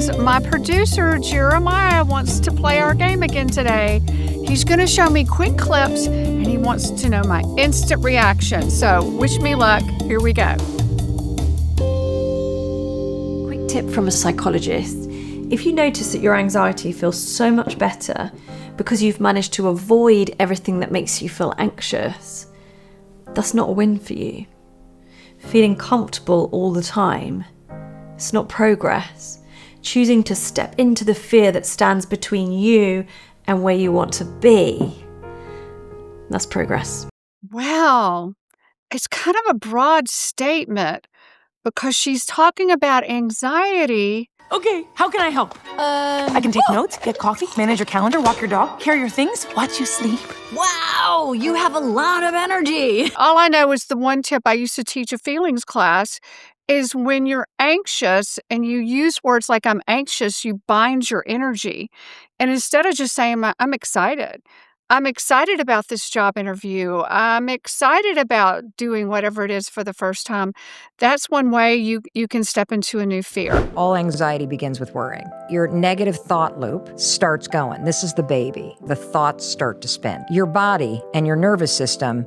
because my producer, Jeremiah, wants to play our game again today. He's going to show me quick clips, and he wants to know my instant reaction. So wish me luck. Here we go. Quick tip from a psychologist. If you notice that your anxiety feels so much better because you've managed to avoid everything that makes you feel anxious, that's not a win for you. Feeling comfortable all the time, it's not progress. Choosing to step into the fear that stands between you and where you want to be, that's progress. Wow. It's kind of a broad statement because she's talking about anxiety. Okay, how can I help? I can take notes, get coffee, manage your calendar, walk your dog, carry your things, watch you sleep. Wow, you have a lot of energy. All I know is the one tip I used to teach a feelings class is when you're anxious and you use words like I'm anxious, you bind your energy. And instead of just saying, I'm excited. I'm excited about this job interview. I'm excited about doing whatever it is for the first time. That's one way you can step into a new fear. All anxiety begins with worrying. Your negative thought loop starts going. This is the baby. The thoughts start to spin. Your body and your nervous system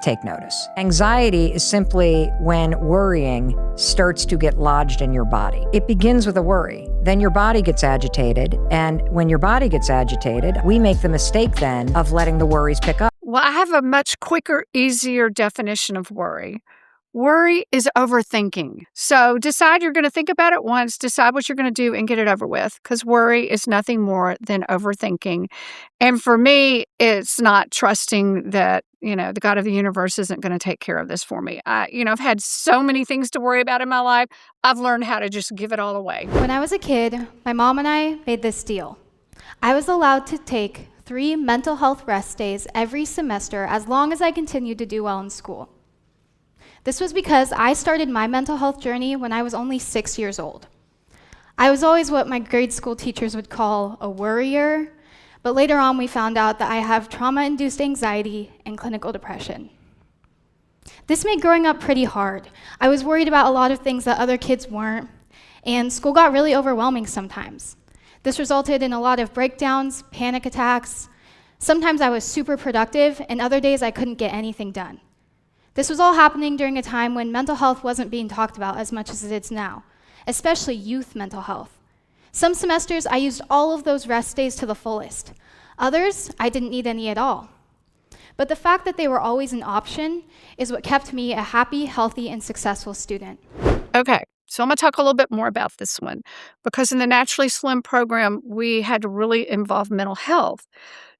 take notice. Anxiety is simply when worrying starts to get lodged in your body. It begins with a worry. Then your body gets agitated. And when your body gets agitated, we make the mistake then of letting the worries pick up. Well, I have a much quicker, easier definition of worry. Worry is overthinking. So decide you're going to think about it once, decide what you're going to do, and get it over with, because worry is nothing more than overthinking. And for me, it's not trusting that, the God of the universe isn't going to take care of this for me. I've had so many things to worry about in my life. I've learned how to just give it all away. When I was a kid, my mom and I made this deal. I was allowed to take 3 mental health rest days every semester as long as I continued to do well in school. This was because I started my mental health journey when I was only 6 years old. I was always what my grade school teachers would call a worrier, but later on we found out that I have trauma-induced anxiety and clinical depression. This made growing up pretty hard. I was worried about a lot of things that other kids weren't, and school got really overwhelming sometimes. This resulted in a lot of breakdowns, panic attacks. Sometimes I was super productive, and other days I couldn't get anything done. This was all happening during a time when mental health wasn't being talked about as much as it is now, especially youth mental health. Some semesters, I used all of those rest days to the fullest. Others, I didn't need any at all. But the fact that they were always an option is what kept me a happy, healthy, and successful student. Okay, so I'm going to talk a little bit more about this one, because in the Naturally Slim program, we had to really involve mental health.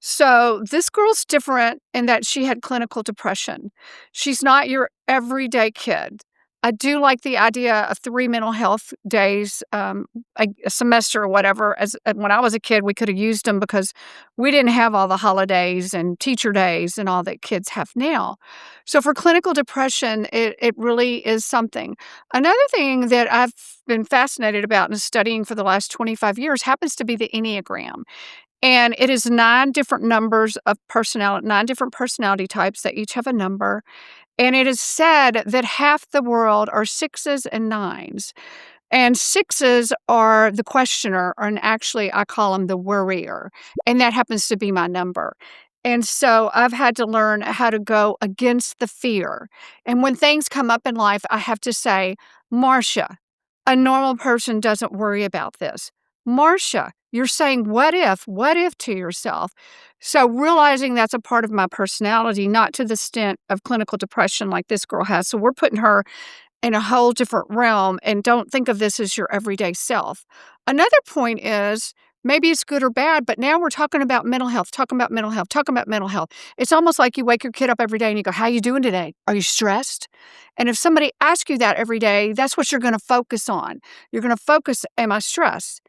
So this girl's different in that she had clinical depression. She's not your everyday kid. I do like the idea of 3 mental health days a semester or whatever. When I was a kid, we could have used them because we didn't have all the holidays and teacher days and all that kids have now. So for clinical depression, it really is something. Another thing that I've been fascinated about and studying for the last 25 years happens to be the Enneagram. And it is 9 different numbers of personality, 9 different personality types that each have a number. And it is said that half the world are 6s and 9s. And 6s are the questioner, and actually I call them the worrier. And that happens to be my number. And so I've had to learn how to go against the fear. And when things come up in life, I have to say, Marcia, a normal person doesn't worry about this. Marcia, you're saying what if to yourself. So realizing that's a part of my personality, not to the extent of clinical depression like this girl has. So we're putting her in a whole different realm, and don't think of this as your everyday self. Another point is, maybe it's good or bad, but now we're talking about mental health. It's almost like you wake your kid up every day and you go, how you doing today? Are you stressed? And if somebody asks you that every day, that's what you're going to focus on. You're going to focus, am I stressed?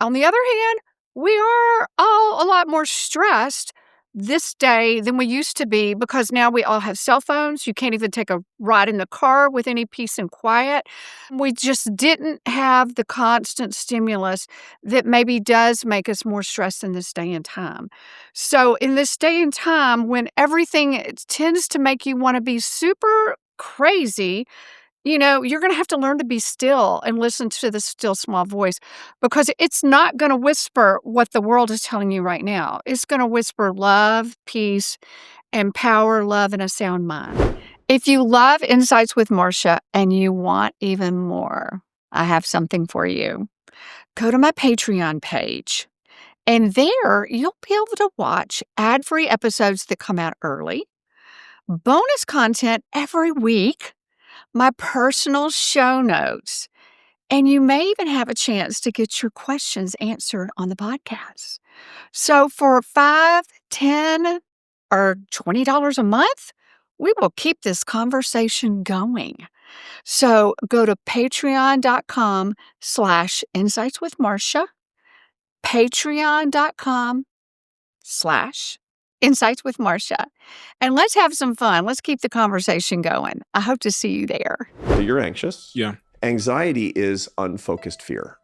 On the other hand, we are all a lot more stressed this day than we used to be, because now we all have cell phones. You can't even take a ride in the car with any peace and quiet. We just didn't have the constant stimulus that maybe does make us more stressed in this day and time. So in this day and time, when everything tends to make you want to be super crazy, you're going to have to learn to be still and listen to the still small voice, because it's not going to whisper what the world is telling you right now. It's going to whisper love, peace, and power, love, and a sound mind. If you love Insights with Marcia and you want even more, I have something for you. Go to my Patreon page, and there you'll be able to watch ad-free episodes that come out early, bonus content every week, my personal show notes, and you may even have a chance to get your questions answered on the podcast. So for $5, $10, or $20 a month, we will keep this conversation going. So go to patreon.com/insightswithmarcia, patreon.com/insightswithmarcia, and let's have some fun. Let's keep the conversation going. I hope to see you there. So you're anxious. Yeah. Anxiety is unfocused fear.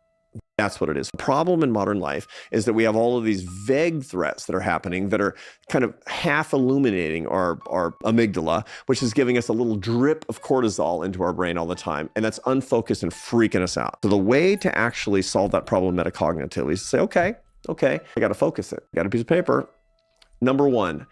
That's what it is. The problem in modern life is that we have all of these vague threats that are happening that are kind of half illuminating our amygdala, which is giving us a little drip of cortisol into our brain all the time. And that's unfocused and freaking us out. So the way to actually solve that problem metacognitively is to say, okay, I got to focus it. I got a piece of paper. Number one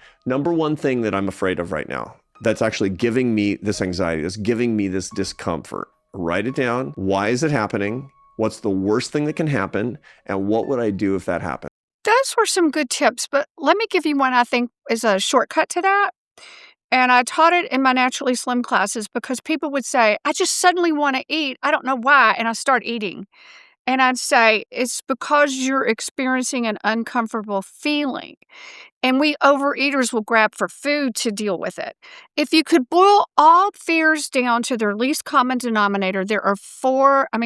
thing that I'm afraid of right now, that's actually giving me this anxiety, that's giving me this discomfort. Write it down. Why is it happening? What's the worst thing that can happen? And what would I do if that happened? Those were some good tips, but let me give you one I think is a shortcut to that. And I taught it in my Naturally Slim classes because people would say, I just suddenly want to eat. I don't know why. And I start eating. And I'd say, it's because you're experiencing an uncomfortable feeling. And we overeaters will grab for food to deal with it. If you could boil all fears down to their least common denominator,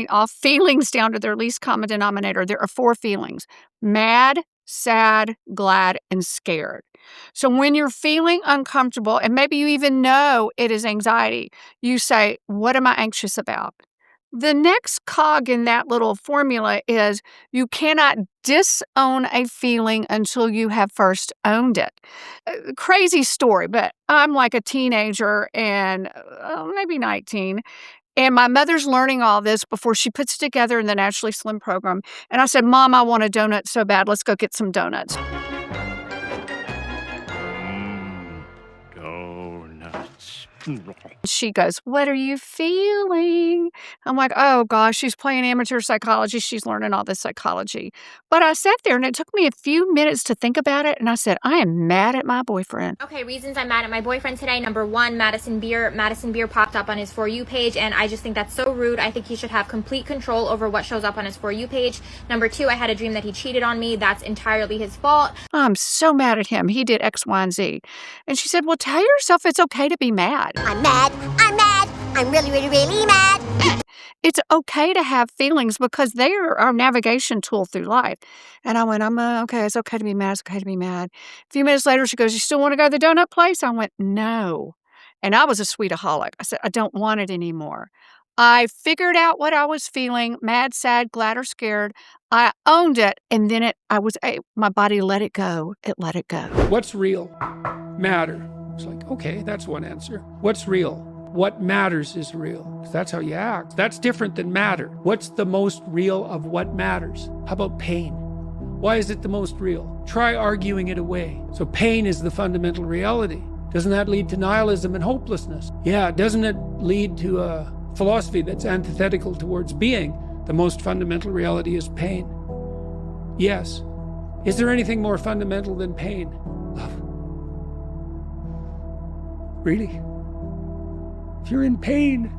all feelings down to their least common denominator, there are 4 feelings: mad, sad, glad, and scared. So when you're feeling uncomfortable, and maybe you even know it is anxiety, you say, what am I anxious about? The next cog in that little formula is you cannot disown a feeling until you have first owned it. Crazy story, but I'm like a teenager and maybe 19. And my mother's learning all this before she puts it together in the Naturally Slim program. And I said, Mom, I want a donut so bad. Let's go get some donuts. Donuts. She goes, what are you feeling? I'm like, oh gosh, she's playing amateur psychology. She's learning all this psychology. But I sat there and it took me a few minutes to think about it. And I said, I am mad at my boyfriend. Okay, reasons I'm mad at my boyfriend today. Number 1, Madison Beer. Madison Beer popped up on his For You page, and I just think that's so rude. I think he should have complete control over what shows up on his For You page. Number 2, I had a dream that he cheated on me. That's entirely his fault. I'm so mad at him. He did X, Y, and Z. And she said, well, tell yourself it's okay to be mad. I'm mad. I'm really, really, really mad. It's okay to have feelings because they are our navigation tool through life. And I went, okay, it's okay to be mad. It's okay to be mad. A few minutes later, she goes, you still want to go to the donut place? I went, no. And I was a sweetaholic. I said, I don't want it anymore. I figured out what I was feeling, mad, sad, glad, or scared. I owned it. And then my body let it go. It let it go. What's real? Matter. It's like, okay, that's one answer. What's real? What matters is real. That's how you act. That's different than matter. What's the most real of what matters? How about pain? Why is it the most real? Try arguing it away. So pain is the fundamental reality. Doesn't that lead to nihilism and hopelessness? Yeah, doesn't it lead to a philosophy that's antithetical towards being? The most fundamental reality is pain. Yes. Is there anything more fundamental than pain? Love. Really? If you're in pain,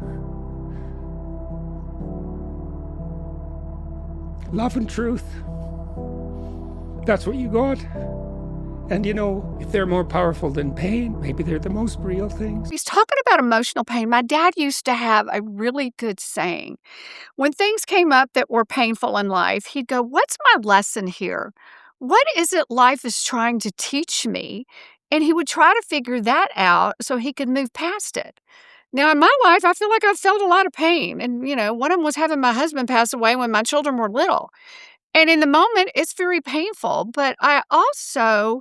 love and truth, that's what you got. And if they're more powerful than pain, maybe they're the most real things. He's talking about emotional pain. My dad used to have a really good saying. When things came up that were painful in life, he'd go, what's my lesson here? What is it life is trying to teach me? And he would try to figure that out so he could move past it. Now, in my life, I feel like I've felt a lot of pain. And, one of them was having my husband pass away when my children were little. And in the moment, it's very painful. But I also,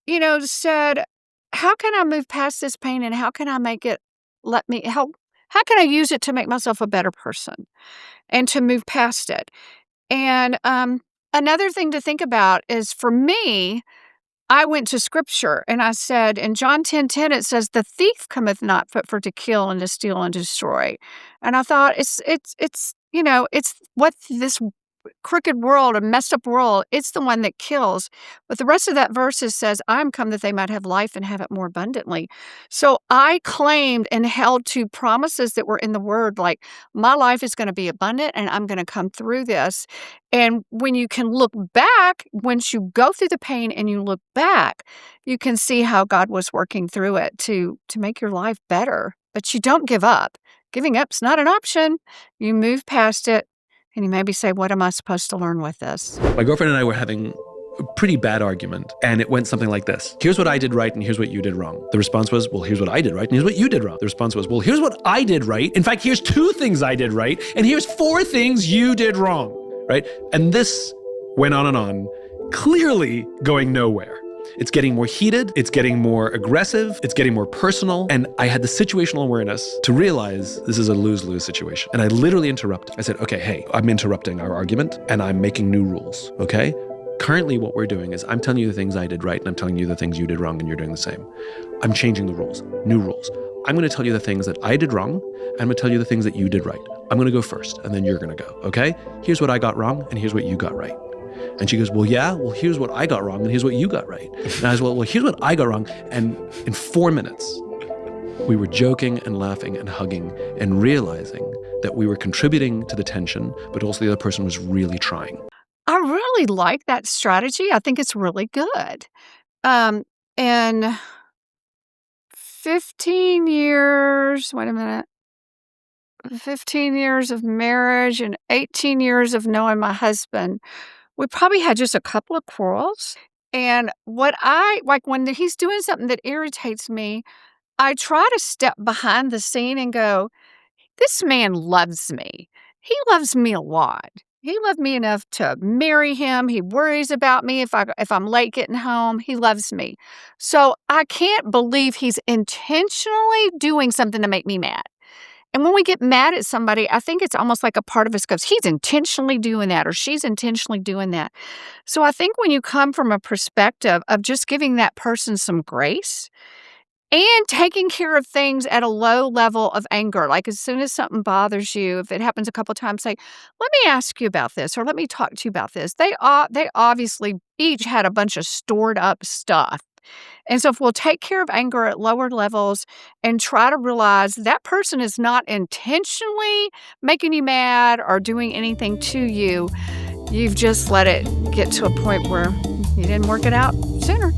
said, how can I move past this pain and how can I make it help How can I use it to make myself a better person and to move past it? And another thing to think about is, for me, I went to scripture and I said, in John 10:10, it says, "The thief cometh not but for to kill and to steal and to destroy." And I thought, it's it's what this crooked world, a messed up world, it's the one that kills. But the rest of that verse says, "I am come that they might have life and have it more abundantly." So I claimed and held to promises that were in the word, like, my life is going to be abundant and I'm going to come through this. And when you can look back, once you go through the pain and you look back, you can see how God was working through it to make your life better. But you don't give up. Giving up's not an option. You move past it. And you maybe say, what am I supposed to learn with this? My girlfriend and I were having a pretty bad argument, and it went something like this. Here's what I did right, and here's what you did wrong. The response was, well, here's what I did right, and here's what you did wrong. The response was, well, here's what I did right. In fact, here's 2 things I did right, and here's 4 things you did wrong, right? And this went on, clearly going nowhere. It's getting more heated, it's getting more aggressive, it's getting more personal. And I had the situational awareness to realize this is a lose-lose situation. And I literally interrupted. I said, okay, hey, I'm interrupting our argument and I'm making new rules, okay? Currently what we're doing is I'm telling you the things I did right and I'm telling you the things you did wrong and you're doing the same. I'm changing the rules, new rules. I'm going to tell you the things that I did wrong and I'm going to tell you the things that you did right. I'm going to go first and then you're going to go, okay? Here's what I got wrong and here's what you got right. And she goes, well, yeah, well, here's what I got wrong and here's what you got right. And I was, well, here's what I got wrong. And in 4 minutes, we were joking and laughing and hugging and realizing that we were contributing to the tension, but also the other person was really trying. I really like that strategy. I think it's really good. And 15 years, 15 years of marriage and 18 years of knowing my husband, we probably had just a couple of quarrels. And what I like, when he's doing something that irritates me, I try to step behind the scene and go, this man loves me. He loves me a lot. He loved me enough to marry him. He worries about me if I'm late getting home. He loves me. So I can't believe he's intentionally doing something to make me mad. And when we get mad at somebody, I think it's almost like a part of us goes, he's intentionally doing that or she's intentionally doing that. So I think when you come from a perspective of just giving that person some grace and taking care of things at a low level of anger, like as soon as something bothers you, if it happens a couple of times, say, let me ask you about this or let me talk to you about this. They obviously each had a bunch of stored up stuff. And so if we'll take care of anger at lower levels and try to realize that person is not intentionally making you mad or doing anything to you, you've just let it get to a point where you didn't work it out sooner.